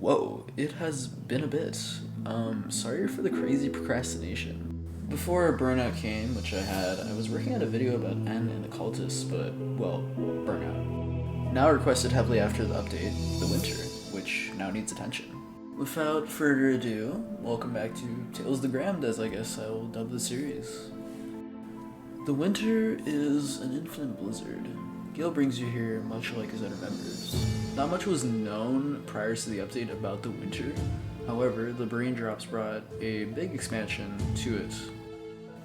Whoa, it has been a bit. Sorry for the crazy procrastination. Before burnout came, which I was working on a video about N and the Cultist, but, well, burnout. Now requested heavily after the update, the winter, which now needs attention. Without further ado, welcome back to Tales Deteriorates, as I guess I will dub the series. The winter is an infinite blizzard. Gale brings you here much like his other members. Not much was known prior to the update about the winter. However, the raindrops brought a big expansion to it.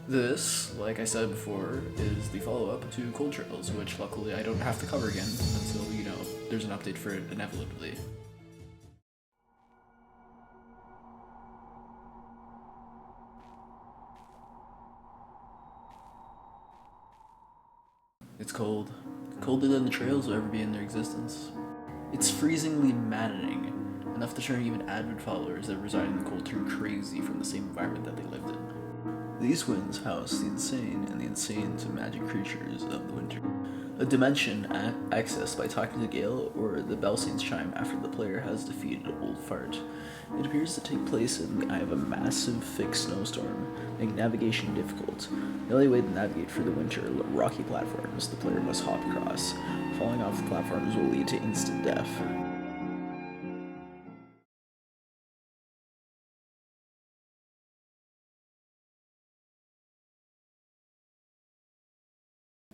This, like I said before, is the follow-up to Cultist, which luckily I don't have to cover again until, there's an update for it inevitably. It's cold. Colder than the trails will ever be in their existence. It's freezingly maddening, enough to turn even avid followers that reside in the cold turn crazy from the same environment that they lived in. These winds house the insane and the insane to magic creatures of the winter. A dimension accessed by talking to Gale or the bell scenes chime after the player has defeated an old fart. It appears to take place in the eye of a massive, thick snowstorm, making navigation difficult. The only way to navigate through the winter are rocky platforms the player must hop across. Falling off the platforms will lead to instant death.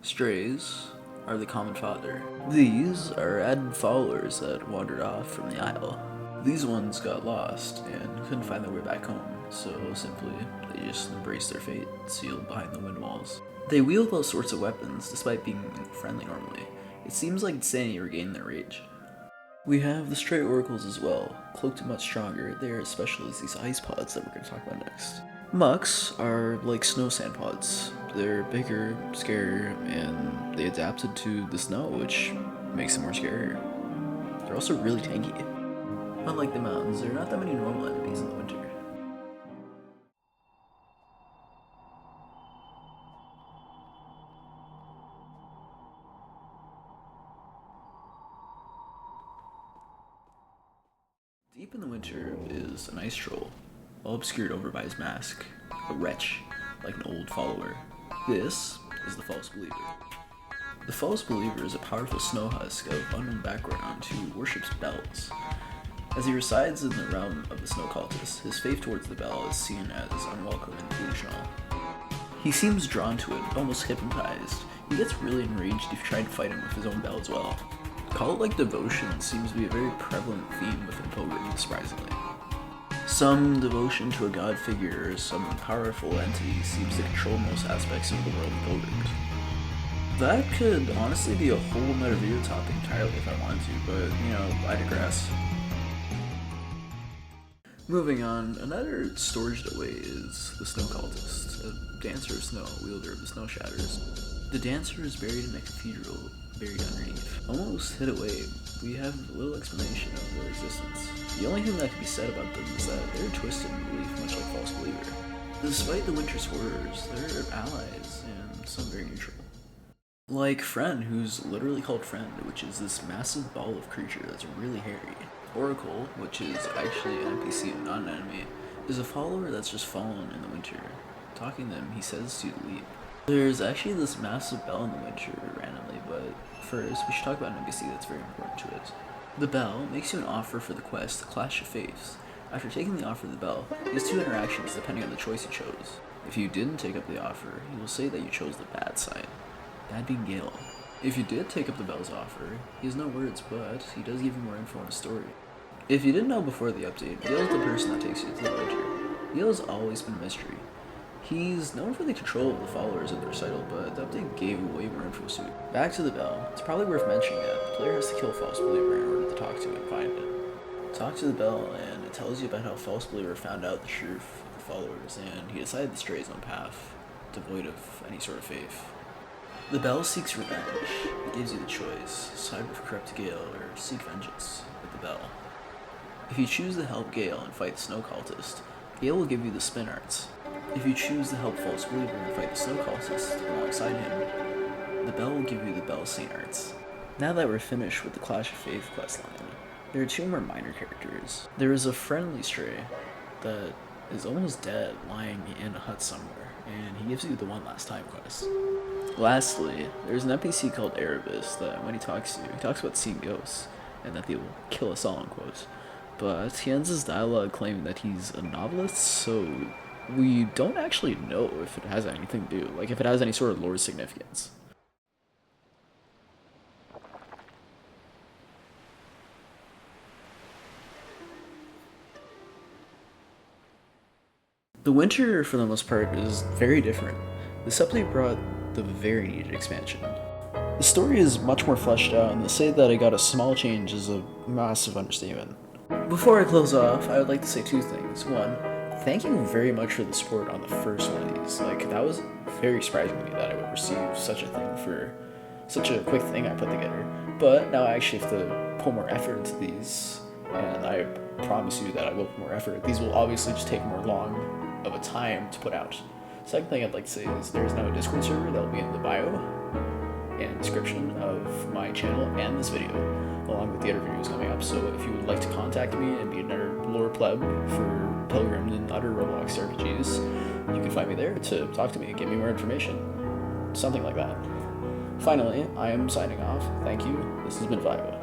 Strays are the common fodder. These are added followers that wandered off from the Isle. These ones got lost and couldn't find their way back home, so simply they just embraced their fate, sealed behind the wind walls. They wield all sorts of weapons despite being friendly normally. It seems like Insanity regained their rage. We have the stray oracles as well, cloaked much stronger. They are as special as these ice pods that we're going to talk about next. Mucks are like snow sand pods. They're bigger, scarier, and they adapted to the snow, which makes them more scarier. They're also really tanky. Unlike the mountains, there are not that many normal enemies in the winter. Deep in the winter is an ice troll, all obscured over by his mask, a wretch, like an old follower. This is the False Believer. The False Believer is a powerful snow husk of unknown background who worships bells. As he resides in the realm of the snow cultists, his faith towards the bell is seen as unwelcome and delusional. He seems drawn to it, almost hypnotized. He gets really enraged if you try to fight him with his own bell as well. Cult-like devotion seems to be a very prevalent theme within Pilgrammed, surprisingly. Some devotion to a god figure or some powerful entity seems to control most aspects of the world of Pilgrimmed. That could honestly be a whole nother video topic entirely if I wanted to, but, I digress. Moving on, another storage away is the Snow Cultist, a dancer of snow, wielder of the snow shatters. The dancer is buried in a cathedral, buried underneath. Almost hid away, we have little explanation of their existence. The only thing that can be said about them is that they're twisted in belief, much like False Believer. Despite the winter's horrors, they're allies, and some very neutral. Like Friend, who's literally called Friend, which is this massive ball of creature that's really hairy. Oracle, which is actually an NPC and not an enemy, is a follower that's just fallen in the winter. Talking to him, he says to leap. There's actually this massive bell in the winter randomly, but first we should talk about an NPC that's very important to it. The bell makes you an offer for the quest, Clash of Faiths. After taking the offer of the bell, he has two interactions depending on the choice you chose. If you didn't take up the offer, he will say that you chose the bad side. That being Gale. If you did take up the bell's offer, he has no words, but he does give you more info on the story. If you didn't know before the update, Gale is the person that takes you to the winter. Gale has always been a mystery. He's known for the control of the followers of the Recital, but the update gave way more info to it. Back to the bell, it's probably worth mentioning that the player has to kill False Believer in order to talk to and find it. Talk to the bell, and it tells you about how False Believer found out the truth of the followers, and he decided to stray his own path, devoid of any sort of faith. The bell seeks revenge. It gives you the choice, side with corrupt Gale or seek vengeance with the bell. If you choose to help Gale and fight the Snow Cultist, Gale will give you the Spin Arts. If you choose to help False Believer and fight the Snow Cultist alongside him, the bell will give you the Bell Saint Arts. Now that we're finished with the Clash of Faith questline, There are two more minor characters. There is a friendly stray that is almost dead, lying in a hut somewhere, and he gives you the one last time quest. Lastly, there's an NPC called Erebus that when he talks to you, he talks about seeing ghosts, and that they will kill us all, in quotes. But he ends his dialogue claiming that he's a novelist, so we don't actually know if it has anything to do, like if it has any sort of lore significance. The winter, for the most part, is very different. This update brought the very needed expansion. The story is much more fleshed out, and to say that I got a small change is a massive understatement. Before I close off, I would like to say two things. One, thank you very much for the support on the first one of these. Like, that was very surprising to me that I would receive such a thing for such a quick thing I put together. But now I actually have to put more effort into these, and I promise you that I will put more effort. These will obviously just take more long of a time to put out. Second thing I'd like to say is there's now a Discord server that will be in the bio and description of my channel and this video, along with the other videos coming up. So if you would like to contact me and be another lore pleb for Pilgrammed and other Roblox RPGs, you can find me there to talk to me and give me more information. Something like that. Finally, I am signing off. Thank you. This has been Vivo.